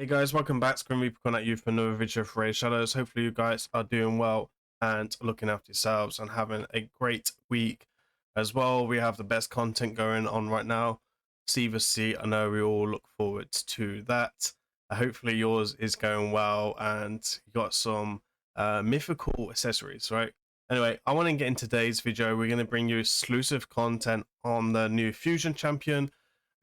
Hey guys, welcome back to Grim Reaper coming at you for another video for Raid Shadows. Hopefully you guys are doing well and looking after yourselves and having a great week as well. We have the best content going on right now. C vs C, I know we all look forward to that. Hopefully yours is going well and you got some mythical accessories, right? Anyway, I want to get in today's video. We're going to bring you exclusive content on the new Fusion Champion.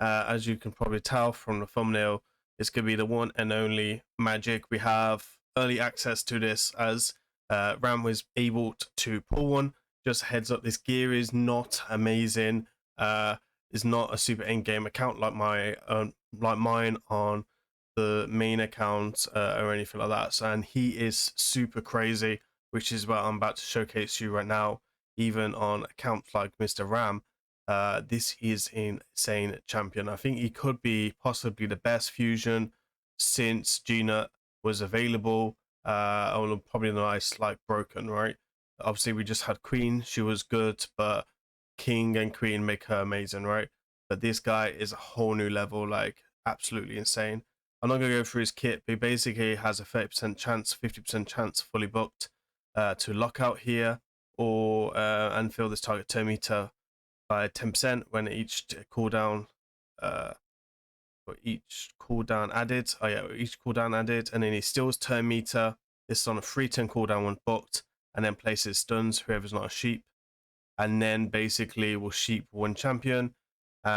As you can probably tell from the thumbnail, it's going to be the one and only magic. We have early access to this as Ram was able to pull one. Just heads up, this gear is not amazing. It's not a super in-game account like mine on the main account or anything like that. So, and he is super crazy, which is what I'm about to showcase you right now. Even on accounts like Mr. Ram, this is insane champion. I think he could be possibly the best fusion since Gina was available. Or probably nice like broken, right? Obviously we just had Queen, she was good, but King and Queen make her amazing, right? But this guy is a whole new level, like absolutely insane. I'm not gonna go through his kit, but he basically has a 30% chance, 50% chance fully booked to lock out here or and fill this target turn meter by 10% when each cooldown for each cooldown added. Oh yeah, each cooldown added, and then he steals turn meter. This is on a 3-turn cooldown when booked, and then places stuns whoever's not a sheep, and then basically will sheep one champion.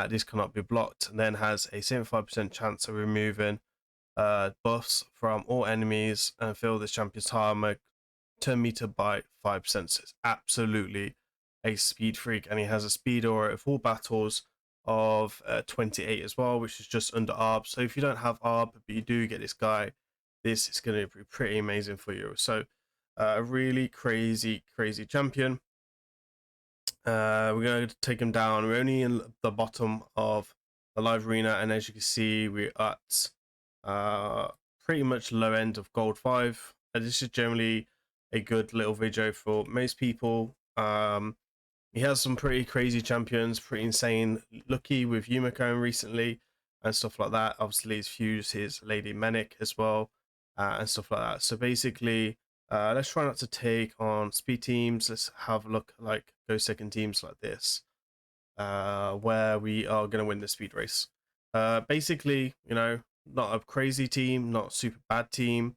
This cannot be blocked, and then has a 75% chance of removing buffs from all enemies and fill this champion's armor turn meter by 5%. So it's absolutely a speed freak, and he has a speed aura of all battles of 28 as well, which is just under ARB. So if you don't have ARB but you do get this guy, this is going to be pretty amazing for you. So a really crazy champion. We're going to take him down. We're only in the bottom of the live arena, and as you can see, we're at pretty much low end of gold 5. This is generally a good little video for most people. He has some pretty crazy champions, pretty insane. Lucky with Yumiko recently and stuff like that. Obviously, he's fused his Lady Manic as well and stuff like that. So basically, let's try not to take on speed teams. Let's have a look like go second teams like this, where we are going to win the speed race. Basically, you know, not a crazy team, not super bad team.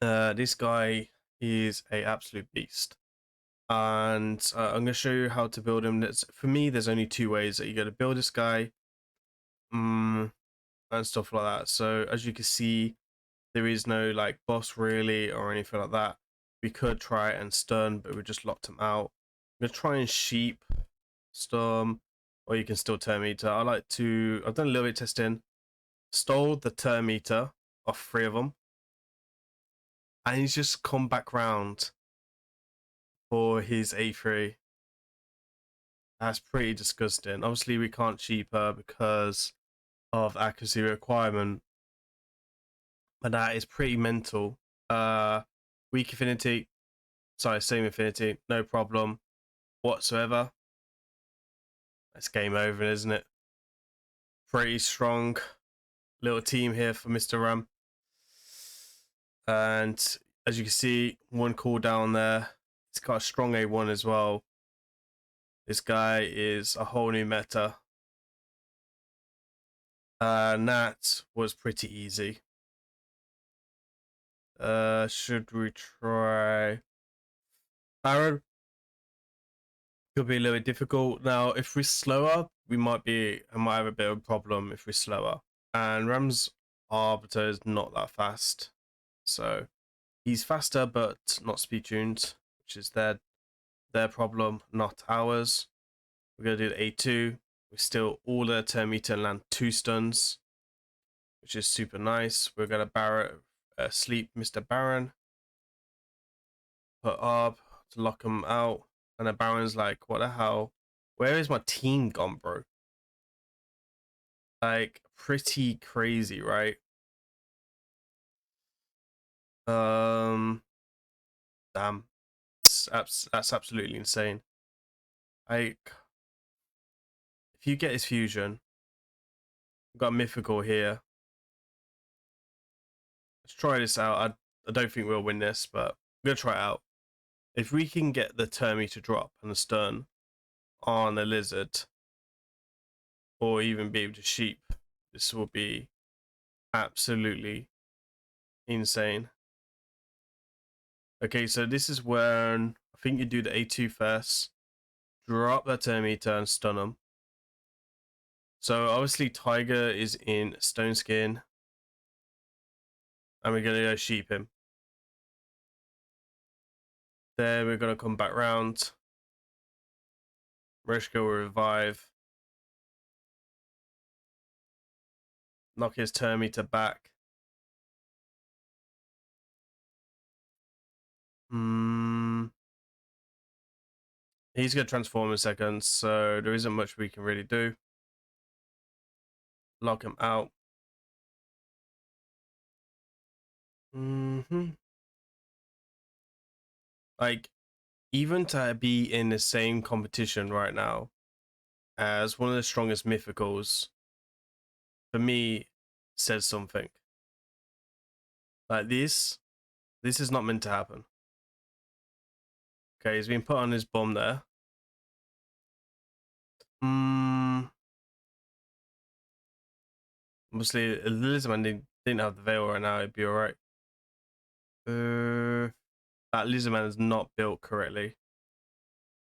This guy is a absolute beast. And I'm going to show you how to build him. For me, there's only 2 ways that you got to build this guy and stuff like that. So as you can see, there is no like boss really or anything like that. We could try and stun, but we just locked him out. I'm going to try and sheep storm, or you can still turn meter. I've done a little bit of testing, stole the turn meter off 3 of them, and he's just come back round for his A3. That's pretty disgusting. Obviously, we can't sheep her because of accuracy requirement, but that is pretty mental. Weak affinity, sorry, same affinity, no problem whatsoever. That's game over, isn't it? Pretty strong little team here for Mr. Ram. And as you can see, 1 cooldown there. It's got a strong A1 as well. This guy is a whole new meta. And that was pretty easy. Should we try Baron? Could be a little bit difficult. Now, if we're slower, I might have a bit of a problem if we're slower. And Ram's Arbiter is not that fast. So he's faster, but not speed tuned, which is their problem, not ours. We're gonna do the A2. We steal all their turn meter and land 2 stuns, which is super nice. We're gonna sleep Mr. Baron. Put Arb to lock him out. And the Baron's like, what the hell? Where is my team gone, bro? Like, pretty crazy, right? Damn. That's absolutely insane. Like, if you get his fusion, we've got Mythical here. let's try this out. I don't think we'll win this, but I'm gonna try it out. If we can get the Termi to drop and the stun on a lizard, or even be able to sheep, this will be absolutely insane. Okay, so this is when I think you do the A2 first, drop that Termita and stun them. So obviously Tiger is in Stone Skin, and we're gonna go sheep him. Then we're gonna come back round. Reshko will revive. Knock his Termita back. He's gonna transform in a second, so there isn't much we can really do. Lock him out. Like, even to be in the same competition right now as one of the strongest mythicals, for me, says something. Like, this is not meant to happen. Okay, he's been put on his bomb there. Obviously, if the Lizardman didn't have the veil right now, it'd be alright. That Lizardman is not built correctly.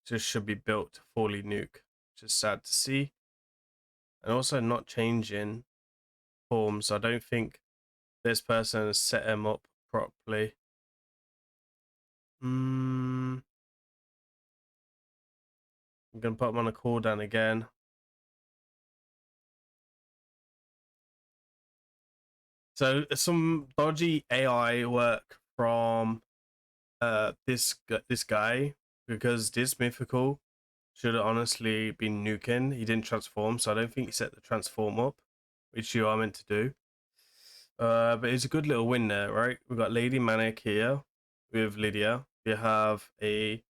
Just should be built to fully nuke, which is sad to see. And also not changing form, so I don't think this person has set him up properly. I'm gonna put him on a cooldown again. So some dodgy AI work from this guy, because this mythical should have honestly been nuking. He didn't transform, so I don't think he set the transform up, which you are meant to do. But it's a good little win there, right? We've got Lady Manic here with Lydia. We have a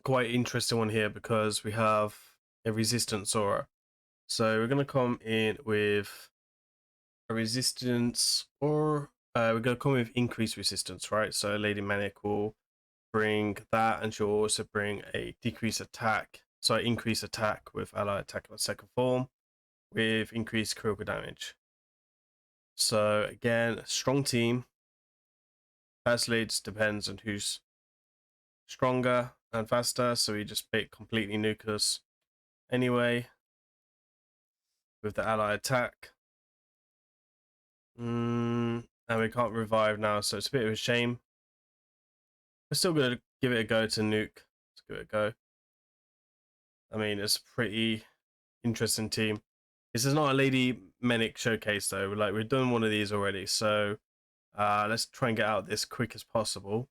quite interesting one here because we have a resistance aura. So we're gonna come in with a resistance, or we're gonna come with increased resistance, right? So Lady Manic will bring that, and she'll also bring a decreased attack. So increase attack with ally attack on second form with increased critical damage. So again, strong team. Personally, it just depends on who's stronger and faster. So we just pick completely nuke us anyway with the ally attack. And we can't revive now, so it's a bit of a shame. We're still gonna give it a go to nuke. Let's give it a go. I mean, it's a pretty interesting team. This is not a Lady Manic showcase though. Like, we've done one of these already, so let's try and get out this quick as possible.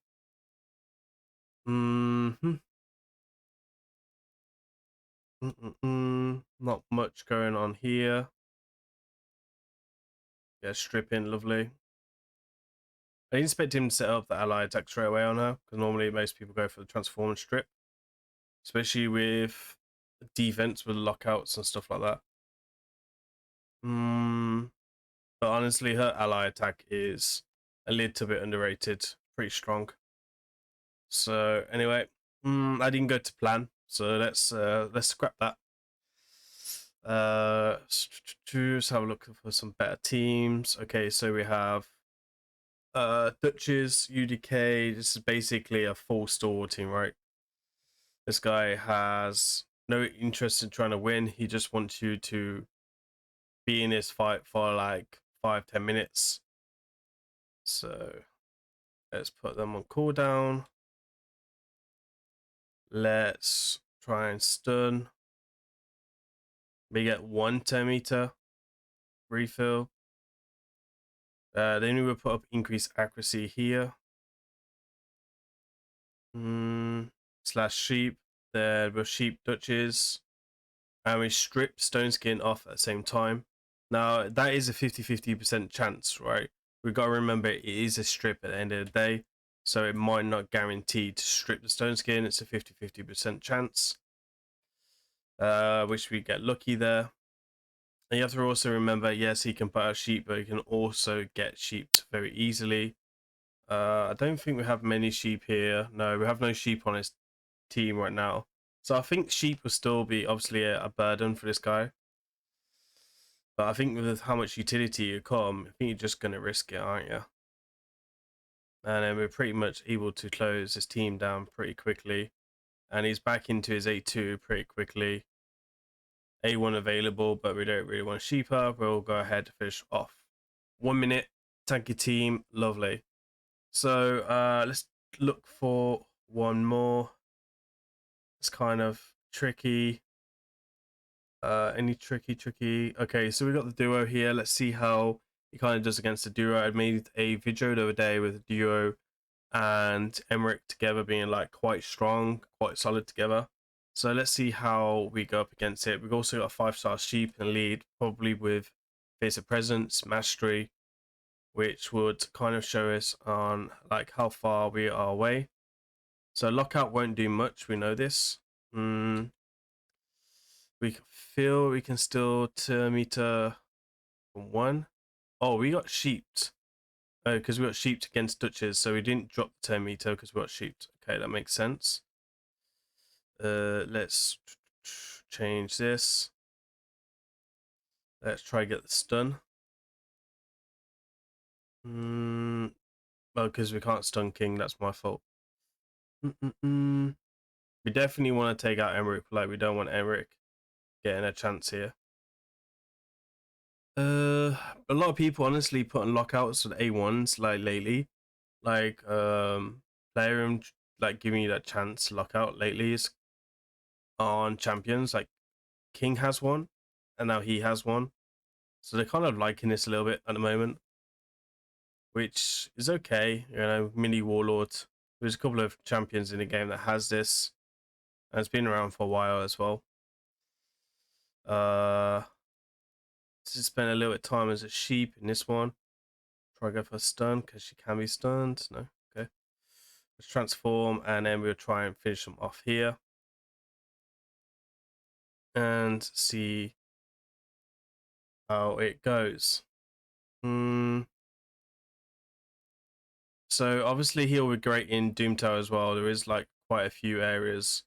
Not much going on here. Yeah, stripping, lovely. I didn't expect him to set up the ally attack straight away on her, because normally most people go for the transform and strip, especially with defense with lockouts and stuff like that. But honestly, her ally attack is a little bit underrated, pretty strong. So anyway, I didn't go to plan, so let's scrap that. Let's have a look for some better teams. Okay, so we have Duchess, UDK. This is basically a full stalwart team, right? This guy has no interest in trying to win. He just wants you to be in this fight for like 5-10 minutes. So let's put them on cooldown. Let's try and stun. We get 1 10-meter refill. Then we will put up increased accuracy here. Slash sheep. Then we'll sheep Duchess. And we strip Stone Skin off at the same time. Now, that is a 50-50% chance, right? We've got to remember it is a strip at the end of the day. So it might not guarantee to strip the Stone Skin. It's a 50-50% chance. Which we get lucky there. And you have to also remember, yes, he can put out sheep, but he can also get sheep very easily. I don't think we have many sheep here. No, we have no sheep on his team right now. So I think sheep will still be obviously a burden for this guy. But I think with how much utility you come, I think you're just going to risk it, aren't you? And then we're pretty much able to close his team down pretty quickly. And he's back into his A2 pretty quickly. A1 available, but we don't really want sheeper. We'll go ahead and finish off. 1 minute, tanky team, lovely. So let's look for one more. It's kind of tricky. Any tricky? Okay, so we got the duo here. Let's see how he kind of does against the duo. I made a video the other day with duo and Emmerich together being like quite strong, quite solid together. So let's see how we go up against it. We've also got a 5-star sheep in the lead, probably with Face of Presence, Mastery, which would kind of show us on like how far we are away. So lockout won't do much, we know this. We feel we can still turn meter 1. Oh, we got sheeped. Oh, because we got sheeped against Dutches, so we didn't drop the turn meter because we got sheeped. Okay, that makes sense. Let's change this. Let's try get the stun. Well, because we can't stun King, that's my fault. We definitely want to take out Emmerich. Like, we don't want Emmerich getting a chance here. A lot of people honestly putting lockouts on A1s like lately. Like player room like giving you that chance lockout lately is on champions. Like King has one and now he has one. So they're kind of liking this a little bit at the moment, which is okay. You know, mini warlord. There's a couple of champions in the game that has this, and it's been around for a while as well. Just spend a little bit of time as a sheep in this one. Try to go for a stun because she can be stunned. No, okay. Let's transform and then we'll try and finish them off here and see how it goes. So obviously he'll be great in Doom Tower as well. There is like quite a few areas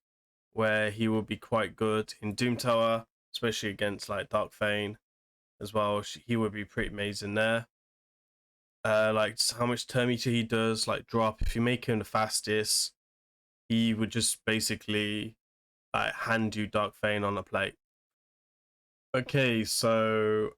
where he will be quite good in Doom Tower, especially against like Dark Fane as well. He would be pretty amazing there. Like how much turn meter he does, like drop. If you make him the fastest, he would just basically like hand you Dark Fane on a plate. Okay, so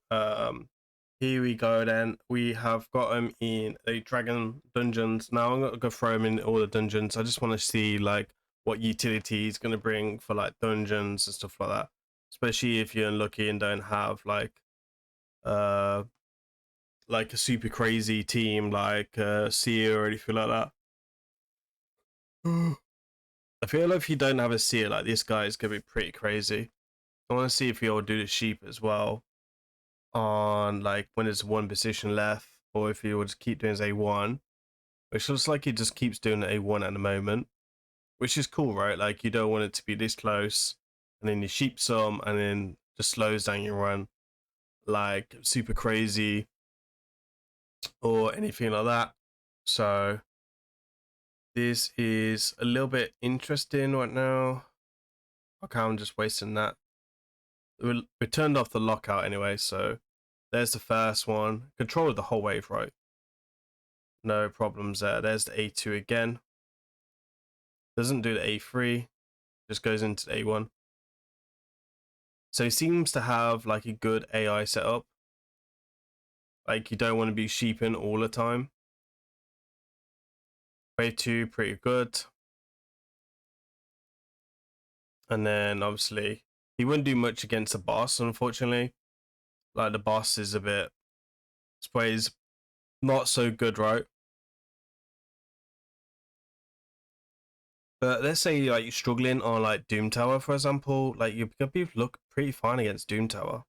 here we go then. We have got him in a dragon dungeons. Now I'm gonna go throw him in all the dungeons. I just want to see like what utility he's gonna bring for like dungeons and stuff like that. Especially if you're unlucky and don't have like a super crazy team like Seer or anything like that. I feel like if you don't have a Seer, like this guy is gonna be pretty crazy. I want to see if he'll do the sheep as well on like when there's one position left, or if he will just keep doing his A1, which looks like he just keeps doing the A1 at the moment, which is cool, right? Like you don't want it to be this close, and then you sheep some, and then just slows down your run, like super crazy or anything like that. So this is a little bit interesting right now. Okay, I'm just wasting that. We turned off the lockout anyway, so there's the first one. Control of the whole wave, right? No problems there. There's the A2 again. Doesn't do the A3, just goes into the A1. So he seems to have like a good AI setup. Like you don't want to be sheeping all the time. Wave 2, pretty good. And then obviously he wouldn't do much against the boss, unfortunately. Like the boss is a bit, sprays not so good, right? But let's say like you're struggling on like Doom Tower, for example, like you're gonna be look pretty fine against Doom Tower.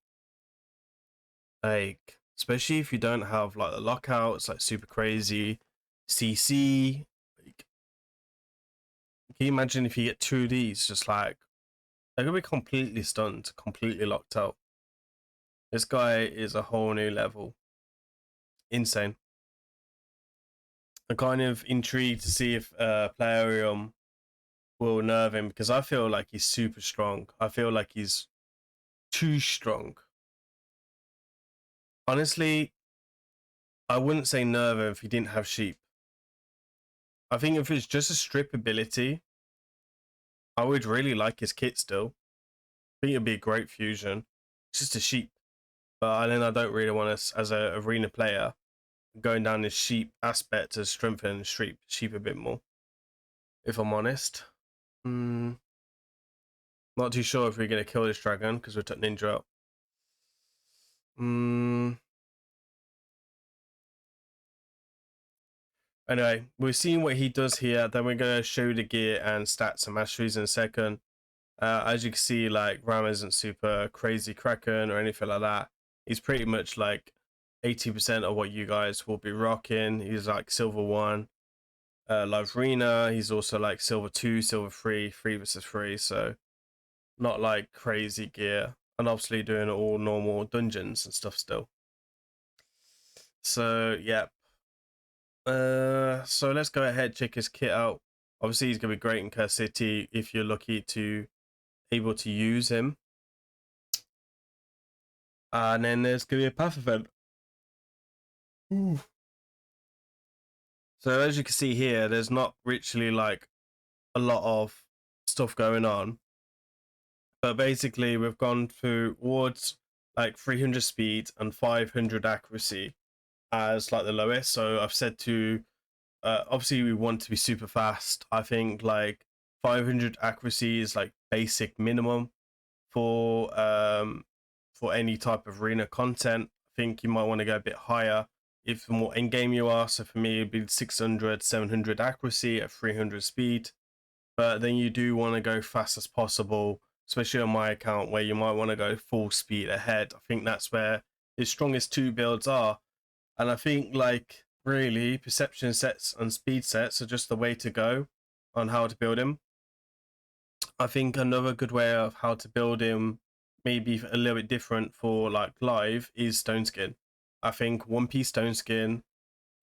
Like, especially if you don't have like the lockouts, like super crazy CC. Like, can you imagine if you get 2 of these, just like they're gonna be completely stunned, completely locked out. This guy is a whole new level. Insane. I'm kind of intrigued to see if Playarium will nerve him, because I feel like he's super strong. I feel like he's too strong. Honestly, I wouldn't say nerve him if he didn't have sheep. I think if it's just a strip ability, I would really like his kit still. I think it'd be a great fusion. It's just a sheep. But then I don't really want to, as an arena player, going down this sheep aspect to strengthen sheep a bit more, if I'm honest. Not too sure if we're going to kill this dragon because we took ninja out. Anyway, we're seeing what he does here. Then we're going to show the gear and stats and masteries in a second. As you can see, like, Ram isn't super crazy Kraken or anything like that. He's pretty much like 80% of what you guys will be rocking. He's like silver 1. Live arena, he's also like silver 2, silver 3, 3 versus 3, so not like crazy gear, and obviously doing all normal dungeons and stuff still. So yeah, so let's go ahead, check his kit out. Obviously he's gonna be great in Curse City if you're lucky to able to use him, and then there's gonna be a path event. Ooh. So as you can see here, there's not literally like a lot of stuff going on, but basically we've gone towards like 300 speed and 500 accuracy as like the lowest. So I've said to obviously we want to be super fast. I think like 500 accuracy is like basic minimum for any type of arena content. I think you might want to go a bit higher if the more in game you are. So for me it'd be 600 700 accuracy at 300 speed, but then you do want to go fast as possible, especially on my account where you might want to go full speed ahead. I think that's where his strongest 2 builds are, and I think like really perception sets and speed sets are just the way to go on how to build him. I think another good way of how to build him, maybe a little bit different for like live, is stone skin. I think 1-piece stone skin,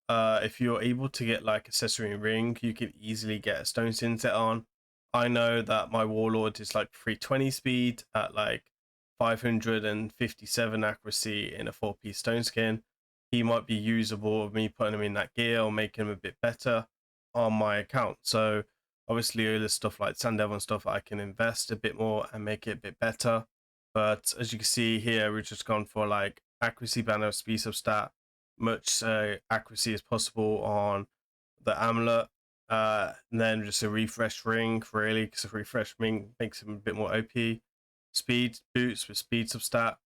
if you're able to get like accessory and ring, you can easily get a stone skin set on. I know that my warlord is like 320 speed at like 557 accuracy in a 4-piece stone skin. He might be usable with me putting him in that gear or making him a bit better on my account. So obviously all this stuff like Sand Devil and stuff, I can invest a bit more and make it a bit better. But as you can see here, we've just gone for like accuracy banner, speed substat, much accuracy as possible on the amulet, and then just a refresh ring, really, because a refresh ring makes him a bit more OP. Speed boots with speed substat,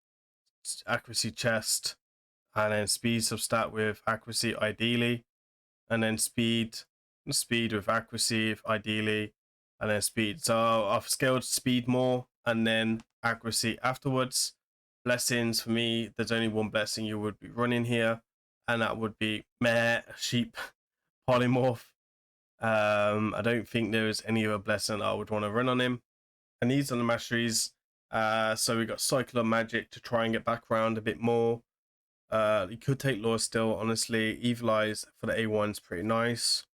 accuracy chest, and then speed substat with accuracy ideally, and then speed with accuracy ideally, and then speed. So I've scaled speed more and then accuracy afterwards. Blessings, for me, there's only one blessing you would be running here, and that would be meh sheep polymorph. I don't think there is any other blessing I would want to run on him. And these are the masteries. So we got Cyclone Magic to try and get back around a bit more. You could take Law still, honestly. Evilize for the A1 is pretty nice.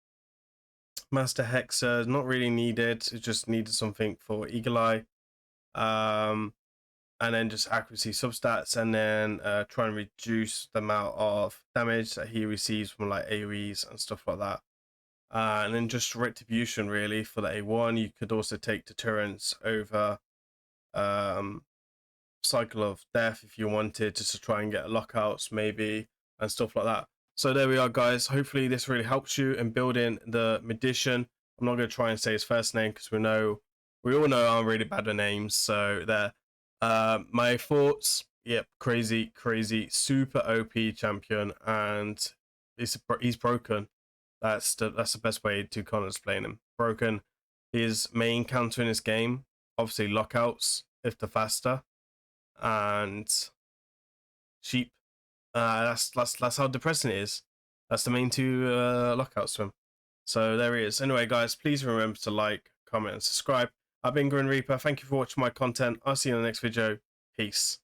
Master Hexer, not really needed. It just needed something for Eagle Eye. And then just accuracy substats, and then try and reduce the amount of damage that he receives from like AoEs and stuff like that. And then just Retribution really for the A1. You could also take Deterrence over Cycle of Death if you wanted, just to try and get lockouts maybe and stuff like that. So there we are, guys. Hopefully this really helps you in building the magician. I'm not going to try and say his first name because we all know I'm really bad at names. So there. My thoughts. Yep, crazy, super OP champion, and he's broken. That's the best way to kind of explain him. Broken. His main counter in this game, obviously lockouts if they're faster, and sheep. That's how depressing it is. That's the main 2 lockouts for him. So there he is. Anyway, guys, please remember to like, comment, and subscribe. I've been Grim Reaper. Thank you for watching my content. I'll see you in the next video. Peace.